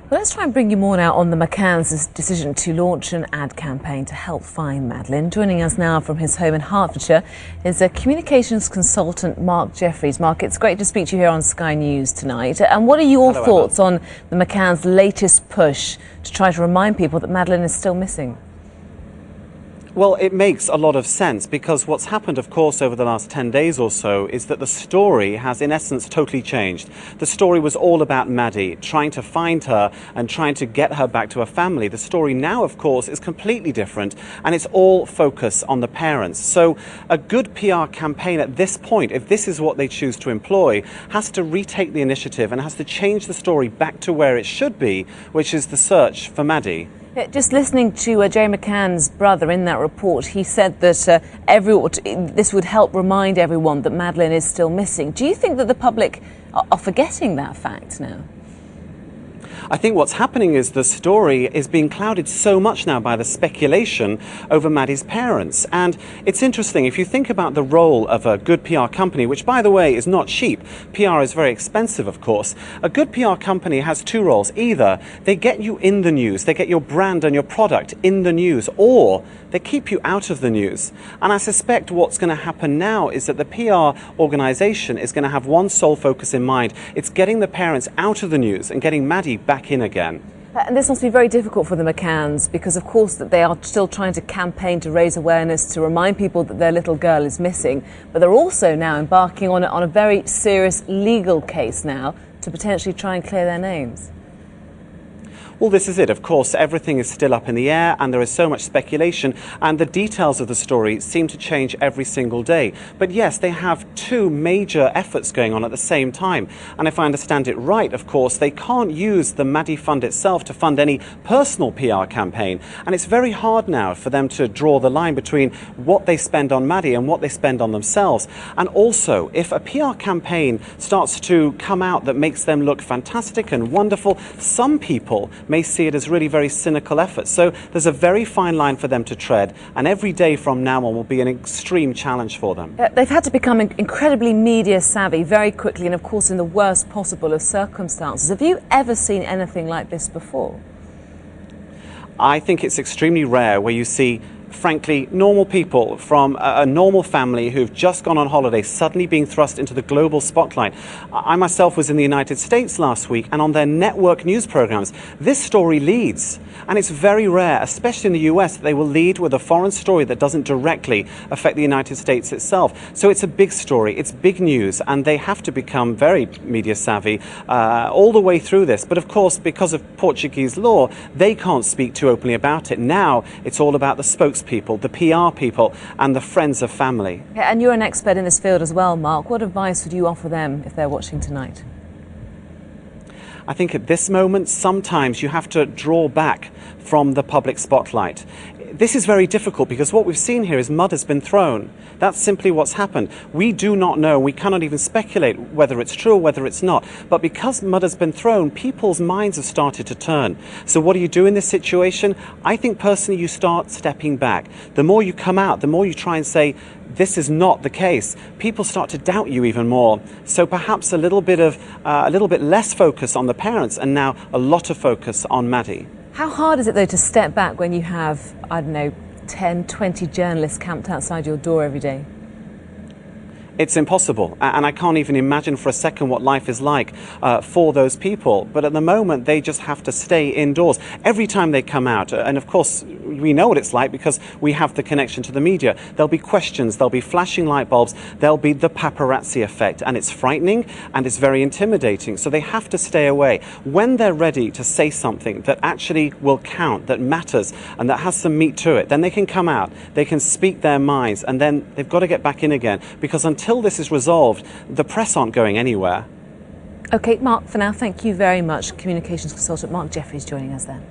Well, let's try and bring you more now on the McCanns' decision to launch an ad campaign to help find Madeleine. Joining us now from his home in Hertfordshire is a communications consultant, Mark Jeffries. Mark, it's great to speak to you here on Sky News tonight. And what are your thoughts on the McCanns' latest push to try to remind people that Madeleine is still missing? Well, it makes a lot of sense because what's happened, of course, over the last 10 days or so is that the story has, in essence, totally changed. The story was all about Maddie, trying to find her and trying to get her back to her family. The story now, of course, is completely different, and it's all focus on the parents. So a good PR campaign at this point, if this is what they choose to employ, has to retake the initiative and has to change the story back to where it should be, which is the search for Maddie. Just listening to Gerry McCann's brother in that report, he said that this would help remind everyone that Madeleine is still missing. Do you think that the public are forgetting that fact now? I think what's happening is the story is being clouded so much now by the speculation over Maddie's parents. And it's interesting, if you think about the role of a good PR company, which, by the way, is not cheap. PR is very expensive, of course. A good PR company has two roles. Either they get you in the news, they get your brand and your product in the news, or they keep you out of the news. And I suspect what's going to happen now is that the PR organisation is going to have one sole focus in mind. It's getting the parents out of the news and getting Maddie back in again. And this must be very difficult for the McCanns because, of course, that they are still trying to campaign to raise awareness, to remind people that their little girl is missing. But they're also now embarking on a very serious legal case now to potentially try and clear their names. Well, this is it. Of course, everything is still up in the air and there is so much speculation and the details of the story seem to change every single day. But yes, they have two major efforts going on at the same time. And if I understand it right, of course, they can't use the Maddie Fund itself to fund any personal PR campaign. And it's very hard now for them to draw the line between what they spend on Maddie and what they spend on themselves. And also, if a PR campaign starts to come out that makes them look fantastic and wonderful, some people may see it as really very cynical effort. So there's a very fine line for them to tread, and every day from now on will be an extreme challenge for them. They've had to become incredibly media savvy very quickly, and of course in the worst possible of circumstances. Have you ever seen anything like this before? I think it's extremely rare where you see, frankly, normal people from a normal family who've just gone on holiday suddenly being thrust into the global spotlight. I myself was in the United States last week, and on their network news programs, this story leads. And it's very rare, especially in the US, that they will lead with a foreign story that doesn't directly affect the United States itself. So it's a big story, it's big news, and they have to become very media savvy all the way through this. But of course, because of Portuguese law, they can't speak too openly about it. Now it's all about the spokespeople, the PR people, and the friends of family. And you're an expert in this field as well, Mark. What advice would you offer them if they're watching tonight? I think at this moment, sometimes you have to draw back from the public spotlight. This is very difficult because what we've seen here is mud has been thrown. That's simply what's happened. We do not know, we cannot even speculate whether it's true or whether it's not. But because mud has been thrown, people's minds have started to turn. So what do you do in this situation? I think personally you start stepping back. The more you come out, the more you try and say, this is not the case. People start to doubt you even more. So perhaps a little bit less focus on the parents and now a lot of focus on Maddie. How hard is it, though, to step back when you have, I don't know, 10, 20 journalists camped outside your door every day? It's impossible, and I can't even imagine for a second what life is like for those people. But at the moment, they just have to stay indoors every time they come out. And of course, we know what it's like because we have the connection to the media. There'll be questions, there'll be flashing light bulbs, there'll be the paparazzi effect, and it's frightening and it's very intimidating. So they have to stay away. When they're ready to say something that actually will count, that matters, and that has some meat to it, then they can come out, they can speak their minds, and then they've got to get back in again, because until this is resolved, the press aren't going anywhere. OK, Mark, for now, thank you very much. Communications consultant Mark Jeffries joining us there.